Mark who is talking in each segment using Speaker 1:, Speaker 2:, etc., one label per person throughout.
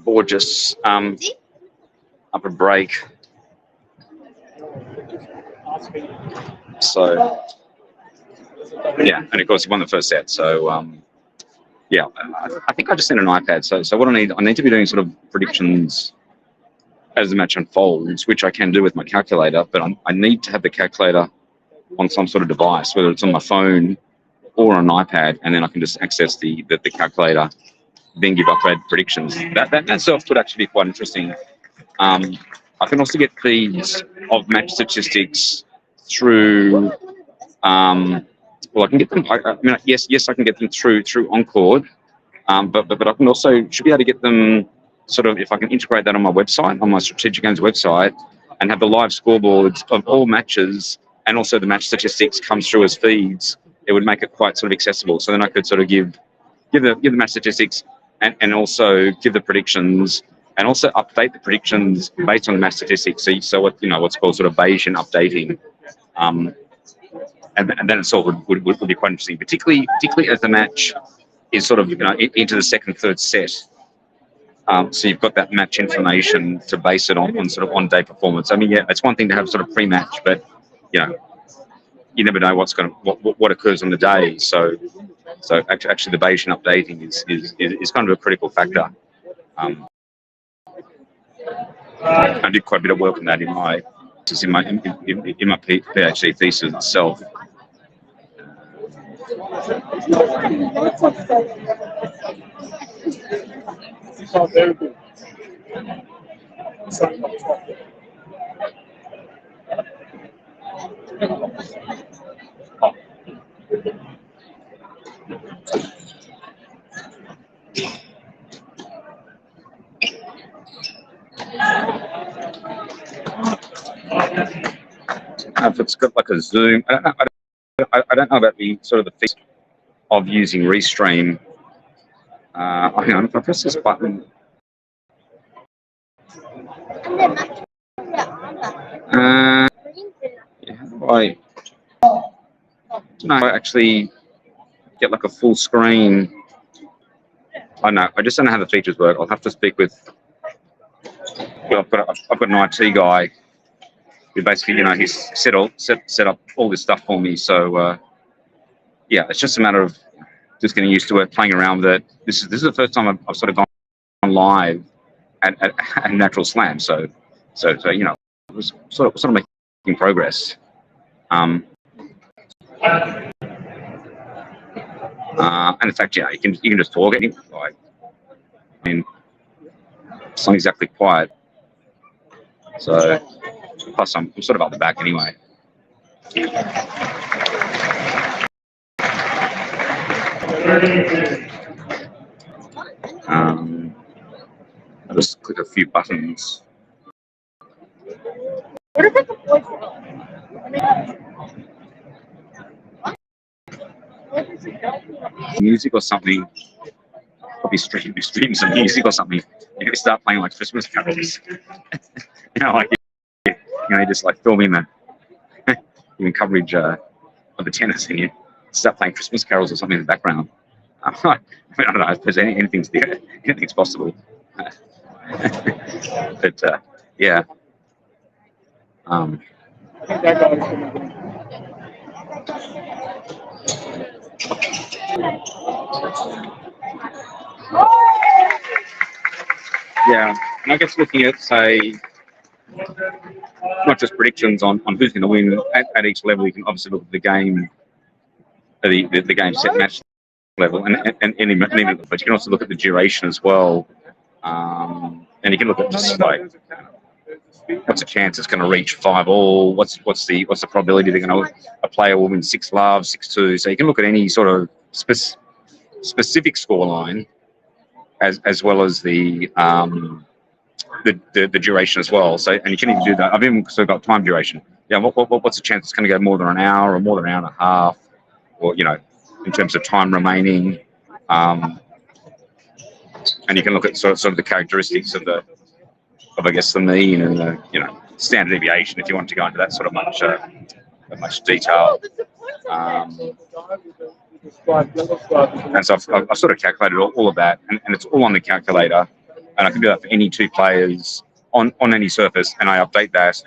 Speaker 1: Gorgeous. Up a break. So yeah, and of course he won the first set. So yeah, I think I just need an iPad. So what I need to be doing sort of predictions as the match unfolds, which I can do with my calculator. But I need to have the calculator on some sort of device, whether it's on my phone or on an iPad, and then I can just access the calculator, then give updated predictions. That itself could actually be quite interesting. I can also get feeds of match statistics through. Well, I can get them. I mean, yes, I can get them through Encore, but I can also should be able to get them sort of if I can integrate that on my website, on my Strategic Games website, and have the live scoreboards of all matches and also the match statistics come through as feeds. It would make it quite sort of accessible. So then I could sort of give the match statistics and also give the predictions. And also update the predictions based on the match statistics. So what what's called sort of Bayesian updating, and then it sort of would be quite interesting, particularly as the match is sort of into the second, third set. So you've got that match information to base it on sort of on-day performance. I mean, yeah, it's one thing to have sort of pre-match, but you never know what occurs on the day. So actually the Bayesian updating is kind of a critical factor. I did quite a bit of work on that in my PhD thesis itself.
Speaker 2: Very good.
Speaker 1: If it's got like a zoom, I don't know about the sort of the fix of using Restream. Hang on, if I press this button. Yeah, how do I actually get like a full screen? I know, I just don't know how the features work. I'll have to speak with. Well, I've got an IT guy who basically, he's set up all this stuff for me. So yeah, it's just a matter of just getting used to it, playing around with it. This is the first time I've sort of gone live at Natural Slam. So it was sort of making progress. And in fact, yeah, you can just talk. Like, I mean, it's not exactly quiet. So plus I'm sort of up the back anyway. I'll just click a few buttons. Music or something. Probably stream some music or something. You start playing like Christmas carols. Like you just like film in the coverage of the tennis, and you start playing Christmas carols or something in the background. I don't know if there's anything's possible. But yeah. Yeah, and I guess looking at, say, not just predictions on who's going to win at each level, you can obviously look at the game, the game set match level, and any, but you can also look at the duration as well, and you can look at just like what's the chance it's going to reach 5-all, what's the probability a player will win 6-love, 6-2. So you can look at any sort of specific scoreline as well as the duration as well. So, and you can even do that. I've even sort of got time duration. Yeah, what's the chance it's going to go more than an hour or more than an hour and a half, or in terms of time remaining. And you can look at sort of the characteristics of I guess the mean and the standard deviation if you want to go into that sort of much detail. And so I've sort of calculated all of that, and it's all on the calculator, and I can do that for any two players on any surface, and I update that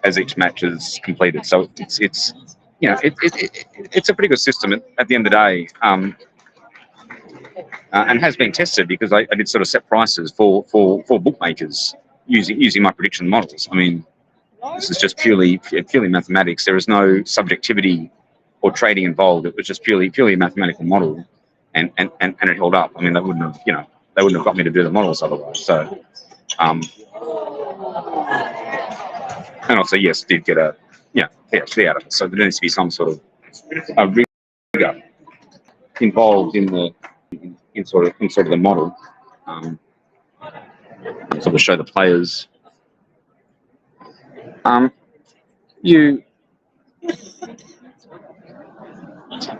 Speaker 1: as each match is completed. So it's you know it's a pretty good system at the end of the day, and has been tested because I did sort of set prices for bookmakers using my prediction models. I mean, this is just purely mathematics. There is no subjectivity or trading involved. It was just purely a mathematical model, and it held up. I mean, they wouldn't have got me to do the models otherwise. So, and also, yes, did get a PhD out of it. So there needs to be some sort of rigor involved in sort of the model, sort of show the players.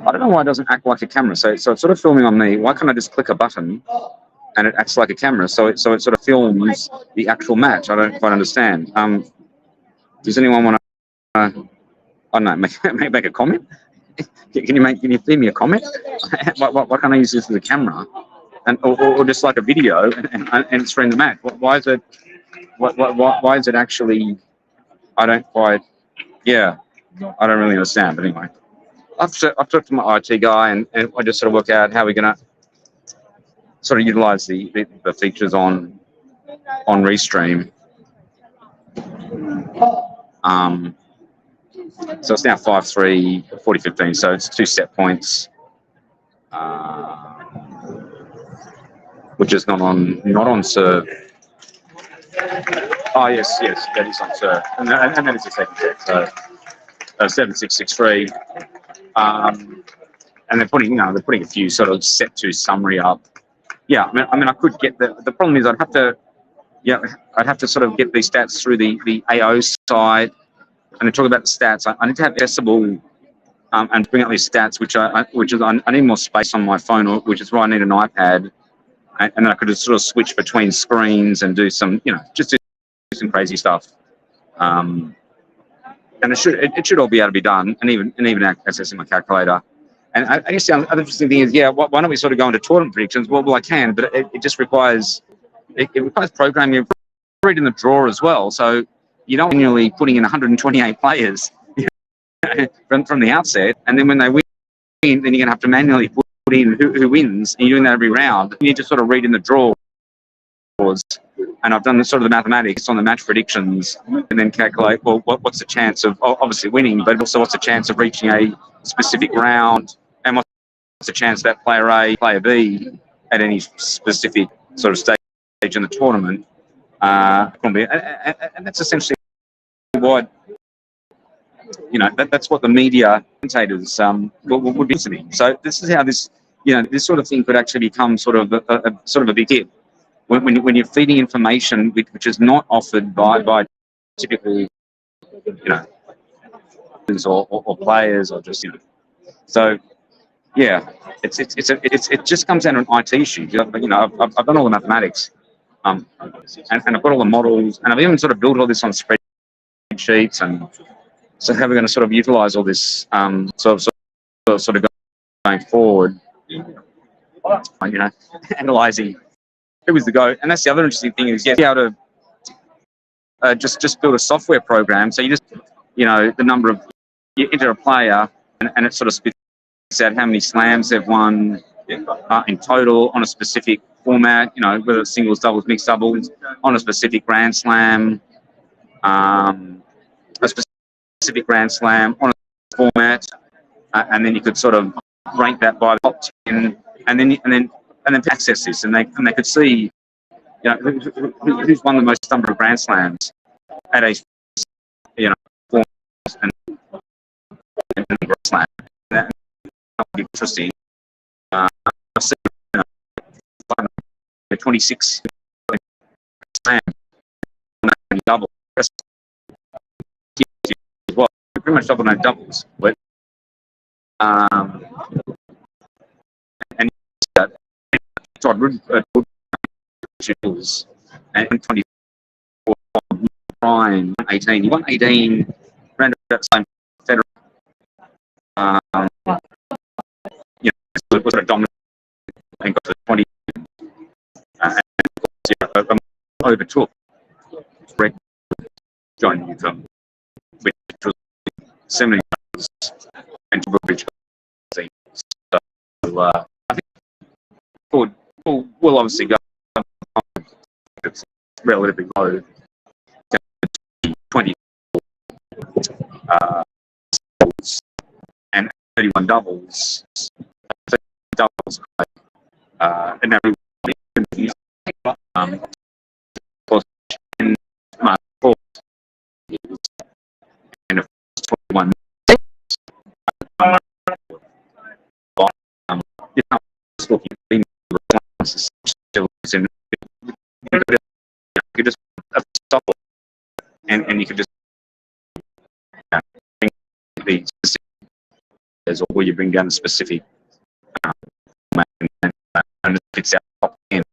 Speaker 1: I don't know why it doesn't act like a camera. So it's sort of filming on me. Why can't I just click a button and it acts like a camera? So it sort of films the actual match. I don't quite understand. Does anyone want to? I don't know. Make a comment. Can you feed me a comment? Why can't I use this as a camera, or just like a video and stream the match? Why is it? Why is it actually? I don't quite. Yeah, I don't really understand. But anyway. I've talked to my IT guy, and I just sort of work out how we're going to sort of utilize the features on Restream. So it's now 5-3, 40-15, so it's 2 set points, which is not on serve. Oh yes, that is on serve, and that is the second set. So 7-6-6-3. And they're putting a few sort of set to summary up. Yeah, I mean, I could get the problem is I'd have to sort of get these stats through the AO side, and they talk about the stats. I need to have accessible and bring up these stats, I need more space on my phone, which is why I need an iPad, and then I could just sort of switch between screens and do some, just do some crazy stuff. And it should all be able to be done, and even accessing my calculator. And I guess the other interesting thing is, why don't we sort of go into tournament predictions? Well, I can, but it just requires programming. You're reading the draw as well, so you're not manually putting in 128 players from the outset, and then when they win, then you're going to have to manually put in who wins, and you're doing that every round. You need to sort of read in the draws. And I've done the mathematics on the match predictions, and then calculate, well, what's the chance of obviously winning, but also what's the chance of reaching a specific round, and what's the chance that player A, player B, at any specific sort of stage in the tournament. And that's essentially what, that's what the media commentators would be listening. So this is how this sort of thing could actually become sort of a big hit. When you're feeding information which is not offered by typical, or players, or just so yeah, it just comes down to an IT issue. I've done all the mathematics, and I've got all the models, and I've even sort of built all this on spreadsheets, and so how we're going to sort of utilize all this sort of going forward, analyzing who was the GOAT. And that's the other interesting thing is, be able to just build a software program. So you just, the number of, you enter a player, and it sort of spits out how many slams they've won in total on a specific format, whether it's singles, doubles, mixed doubles, on a specific Grand Slam, on a format, and then you could sort of rank that by the top 10, and then access this, and they could see, who's won the most number of Grand Slams at a, format and Grand Slam. That would be interesting. 26 Slam double. Well, pretty much double no doubles, but and Todd and 24 Brian 18. He won 18 round about the same federal. was sort of dominant and got to 20. And of course, overtook Greg John Newcomb, which was 70 yards, and Bridge. So I think we'll obviously go. It's relatively low, 20 and 31 doubles. And everybody, of course, in my course, and of course, 21. You know, looking still in, you could just stop and you could just the specific, or you bring down the specific and it's out top end.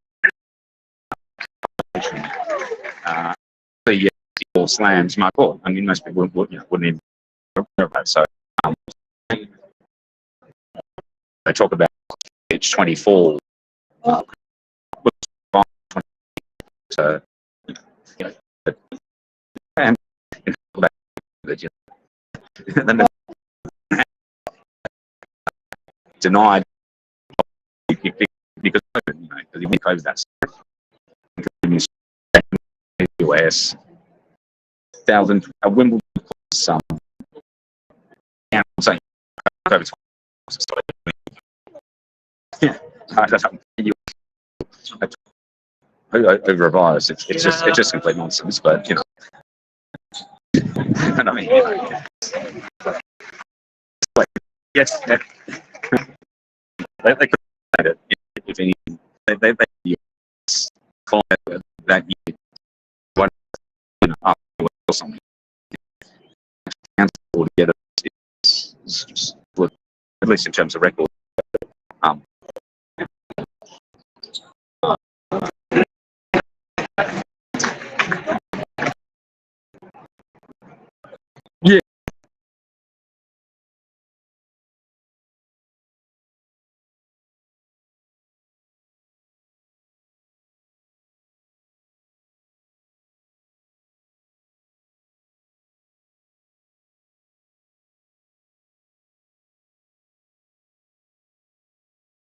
Speaker 1: So yeah, all slams, my call. I mean, most people wouldn't even know about it. So they talk about page 24. So, and then denied because he closed that US 1,000 Wimbledon some and saying over a virus. It's just complete nonsense. But you know, and I mean, like, yes, they could have it if any. They follow that year. What or something. Altogether, it's just, at least in terms of record.